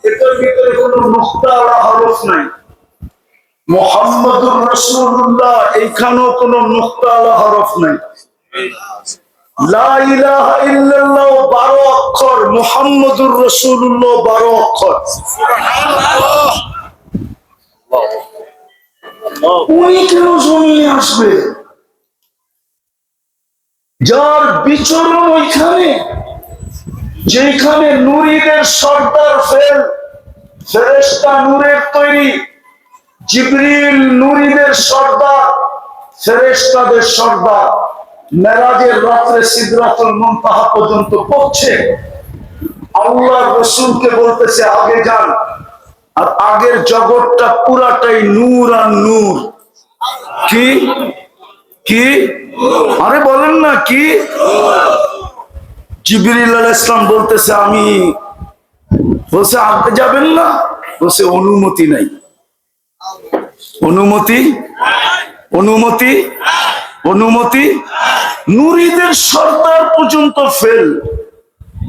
এটার ভিতরে কোনো নুক্তা হরফ নাই। মুহাম্মাদুর রাসূলুল্লাহ এইখানেও কোনো নুক্তা হরফ নাই। লা ইলাহা ইল্লাল্লাহ 12 অক্ষর, মুহাম্মাদুর রাসূলুল্লাহ 12 অক্ষর। সুবহানাল্লাহ। উনি কেন জমিনে আসবে? যার বিচরণ ওইখানে, যেখানে নূরীদের সর্দার ফেরেশতা নূরের তৈরি, জিবরিল নূরীদের সর্দার, ফেরেশতাদের সর্দার, মেরাজের রাত্রে সিদরাতুল মুনতাহা পর্যন্ত পৌঁছে আল্লাহর রাসূলকে বলতেছে আগে যান। আর আগের জগৎটা পুরাটাই নূর আর নূর। কি কি আরে বলেন না কি? জিবরিল আলাইহিস সালাম বলতেছে আমি, বলছে আগে যাবেন না, বলছে অনুমতি নাই। অনুমতি অনুমতি অনুমতি নূরীদের সর্দার পর্যন্ত ফেল,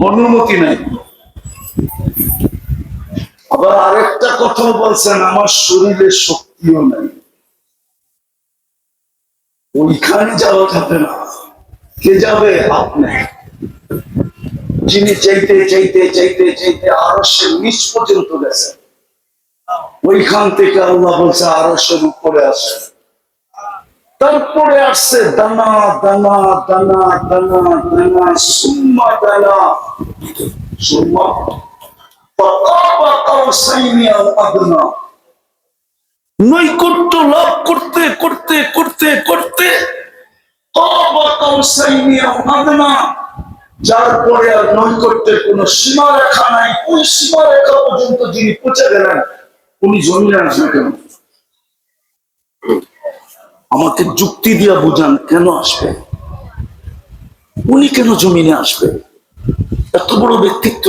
অনুমতি নাই। আবার আরেকটা কথা বলছেন, আমার শরীরে শক্তিও নাই, ওইখানে যাওয়া যাবে না। কে যাবে? আপনি, যিনি চাইতে চাইতে চাইতে চাইতে আরশের নিচ পর্যন্ত গেছেন। ওইখান থেকে আল্লাহ বলছে আরশের উপরে আসে। তারপরে আসছে দানা দানা দানা দানা দানা সুম্মা দানা সুম্মা ফাকাবা কাউসাইনি আও আদনা। নৈকট্য লাভ করতে করতে করতে করতে কাবা কাউসাইনি আও আদনা, যার পরে আর নৈকট্যের কোন সীমারেখা নাই, ওই সীমারেখা পর্যন্ত যিনি পৌঁছে গেলেন, উনি জমিনে আসবেন কেন? আমাকে যুক্তি দিয়া বুঝান, কেন আসবে? উনি কেন জমিনে আসবে? এত বড় ব্যক্তিত্ব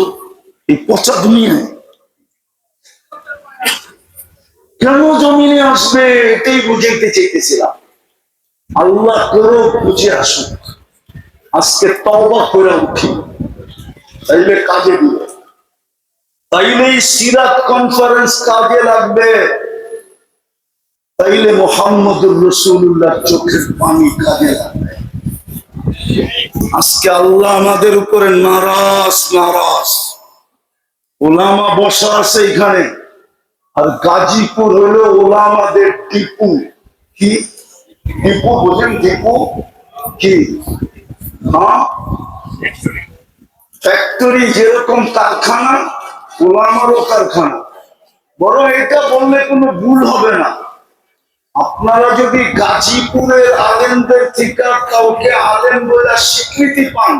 এই পচা দুনিয়ায় কেন জমিনে আসবে? এটাই বুঝাইতে চাইতেছিলাম। আল্লাহ করো বুঝে আসুক। আজকে তওবা করে উঠি, তাইলে কাজে দিবে, তাইলেই সিরাত কনফারেন্স কাজে লাগবে, তাইলে মুহাম্মদুর রাসূলুল্লাহর চোখের পানি কাজে লাগবে। আজকে আল্লাহ আমাদের উপরে নারাজ নারাজ। ওলামা বসা আছে এখানে, আর গাজীপুর হলো ওলামাদের টিপু। কি টিপু বোঝেন? টিপু কি? হ্যাঁ, ফ্যাক্টরি যেরকম কারখানা, ওলামারও কারখানা। বরং এটা বললে কোনো ভুল হবে না। আপনারা যদি গাজীপুরের আলেমদের থেকে কাউকে আলেম বলে স্বীকৃতি পান,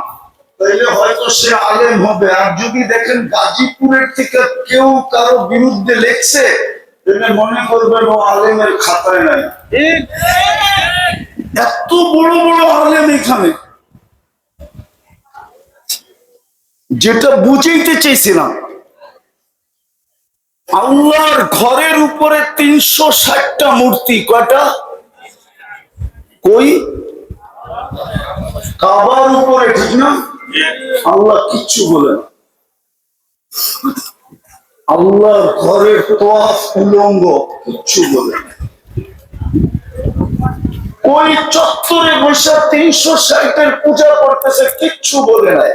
তাহলে হয়তো সে আলেম হবে। আর যদি দেখেন গাজীপুরের থেকে কেউ কারো বিরুদ্ধে লেখছে, তাহলে মনে করবেন ও আলেমের খাতায় নাই। এত বড় বড় আলেম এখানে। যেটা বুঝাইতে চেয়েছিলাম, আল্লাহর ঘরের উপরে 360টা মূর্তি। কয়টা? কই? কাবার উপরে, ঠিক না? আল্লাহ কিচ্ছু বলেন। আল্লাহর ঘরের তোয়াফ উলঙ্গ, কিচ্ছু বলেন। ওই চত্বরে বসে 360-এর পূজা করতেছে, কিচ্ছু বলে নাই।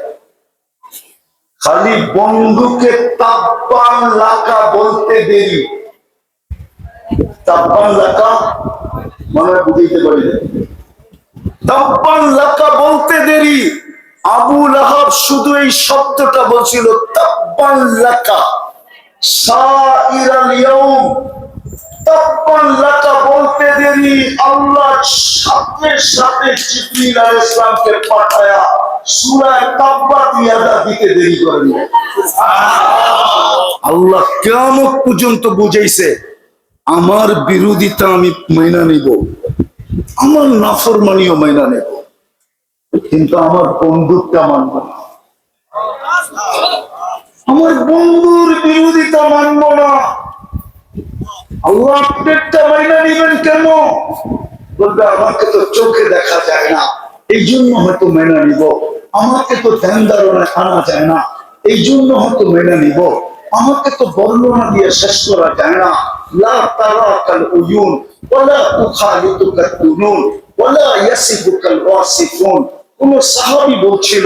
খালি বন্ধুকে তাব্বান লাকা বলতে দেরি। তাব্বান লাকা মানে বুঝতে পারি না। তাব্বান লাকা বলতে দেরি। আবু লাহাব শুধু এই শব্দটা বলছিল, তাব্বান লাকা সাইরাল ইয়াউম। তাব্বান লাকা বলতে দেরি, আল্লাহ সাথে সাথে জিবরিল আলাইহিস সালামকে পাঠায়া সূরা তাব্বাত ইয়াদা দিতে দেরি করেন। আল্লাহ কিয়ামত পর্যন্ত বুঝাইছে, আমার বিরোধিতা আমি মাইনা নিব, আমার নাফরমানিও মাইনা নেব, কিন্তু আমার বন্ধুটা মানব না। আমার বন্ধুর বিরোধিতা মানব না। আল্লাহ আপনারটা মাইনা নিবেন কেন? বলবে আমাকে তো চোখে দেখা যায় না, এই জন্য হয়তো মেনে নিব। আমাকে তো ধ্যান ধারণায় আনা যায় না, এই জন্য হয়তো মেনে নিব। আমাকে তো বর্ণনা দিয়ে শেষ করা যায় না। লা তারাকাল উয়ুন ওয়ালা তুখালিতুকাত দুনুন ওয়ালা ইয়াসিফুকাল ওয়াসিফুন। কোন সাহাবী বলছিল,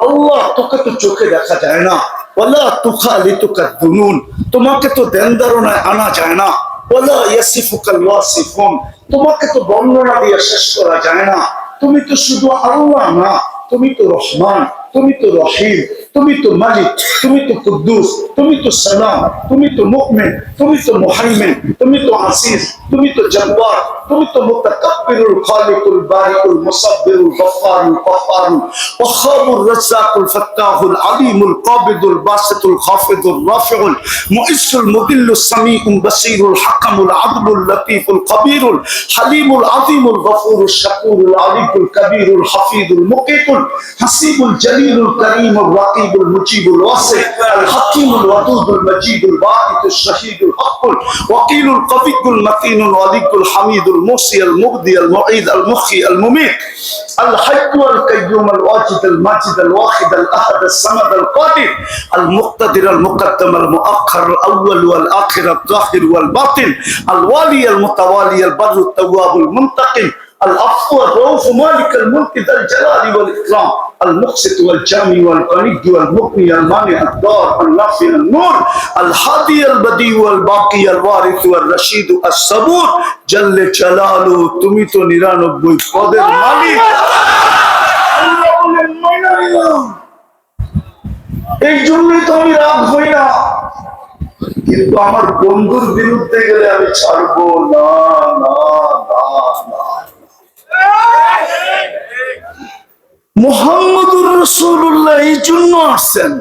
আল্লাহ তোকে তো চোখে দেখা যায় না, ওয়ালা তুখালিতুকাত দুনুন, তোমাকে তো ধ্যান ধারণায় আনা যায় না, ওয়ালা ইয়াসিফুকাল ওয়াসিফুন, তোমাকে তো বর্ণনা দিয়ে শেষ করা যায় না। তুমি তো শুধু আল্লাহ না, তুমি তো রহমান, তুমি তো রহিম, তুমি তো মালিক, তুমি তো কুদ্দুস, তুমি তো সালাম, তুমি তো মুমিন, তুমি তো মুহাইমিন, তুমি তো আসিস, তুমি তো জব্বার, তুমি তো মুতাকাব্বিরুল খালিকুল বারিকুল মুসাব্বিরুল গফফারুল কহ্হারুল ওয়াহ্হাবুর রাজ্জাকুল ফাত্তাহুল আলিমুল কাবিদুল বাসিতুল খাফিদুর রাফিউল মুইসুল মুদিল্লুস সামিউল বাসীরুল হাকামুল আদলুল লতীফুল খবীরুল হালিমুল আযীমুল গফুরুশ শাকুরুল আলিকুল কবীরুল হাফিজুল মুকিতুল হাসিবুল জলিলুল করিমুর রাকিবুল মুজিবুল ওয়াসি' আল হাকিমুল ওয়াদুদুল মজিদুল বাঈতুশ শাহীদুল হকুল ওয়াকিলুল কবিয়ুল মাতিনুল ওয়ালিকুল হামিদুল মুসি আল মুবদি আল মুঈদ আল মুখী আল মুমীত আল হাইয়্যু আল কাইয়্যুম আল ওয়াজিদ আল মাজিদ আল ওয়াহিদ আল আহাদ আল সামাদ আল কাদির আল মুক্তাদির আল মুকদ্দাম আল মুআখ্খার আল আউয়াল ওয়াল আখির আল যাহির ওয়াল বাতিন আল ওয়ালি আল মুতাওয়ালি আল বাররু আত তাওয়াবুল মুনতাকিম العفو الرؤوف مالك الملك ذا الجلال والإكرام المقسط والجامع والغني والمغني المانع الضار النافع النور الهادي البديع والباقي الوارث والرشيد الصبور جل جلاله তুমি তো 99 পদের মালিক। আল্লাহ বলেন মাইনা নিলাম, এই জন্যই তো আমি রাগ হই না, কিন্তু আমার বন্ধুর বিরুদ্ধে গেলে আমি ছাড়বো না না না না। মুহাম্মদুর রাসূলুল্লাহ এই জন্য আসছেন,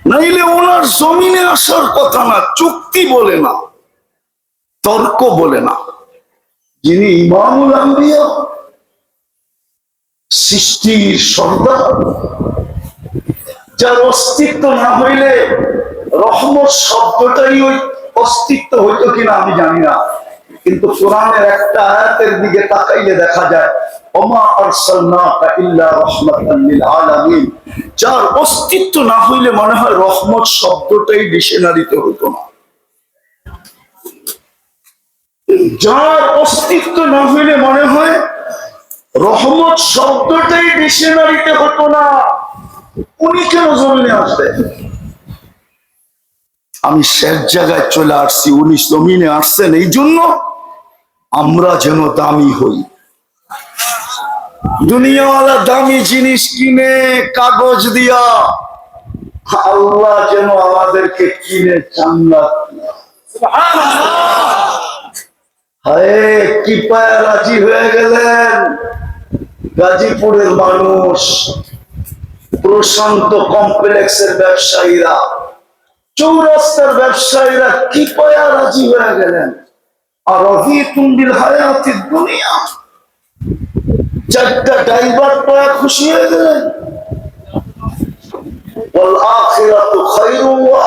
নাইলে ওনার জমিনে আসার কথা না। চুক্তি বলে না, তর্ক বলে না। যিনি ইমামুল আম্বিয়া, সৃষ্টির সর্দার, যার অস্তিত্ব না হইলে রহমত শব্দটাই ওই অস্তিত্ব হইতো কিনা আমি জানি না, কিন্তু কোরআনের একটা আয়াতের দিকে তাকাইলে দেখা যায় ওমা আরসালনাকা ইল্লা রাহমাতাল লিল আলামিন। যার অস্তিত্ব না হইলে মনে হয় রহমত শব্দটাই ডিকশনারিতে হতো না। যার অস্তিত্ব না হইলে মনে হয় রহমত শব্দটাই ডিকশনারিতে হতো না। উনি কেন জমিনে আসবে? আমি শেষ জায়গায় চলে আসছি, উনি জমিনে আসছেন এই জন্য আমরা যেন দামি হই। দুনিয়াওয়ালা দামি জিনিস কিনে কাগজ দিয়া, আল্লাহ যেন আমাদেরকে কিনে জান্নাত দিয়া। হায় কি পায় রাজি হয়ে গেলেন গাজীপুরের মানুষ, প্রশান্ত কমপ্লেক্সের ব্যবসায়ীরা, চৌরাস্তার ব্যবসায়ীরা কি পায়া রাজি হয়ে গেলেন। আর রাযীতুম বিল হায়াতিদ দুনিয়া, চারটা ড্রাইভার পায়া খুশি হয়ে গেলেন। ওয়াল আখিরাতু খায়রুন ওয়া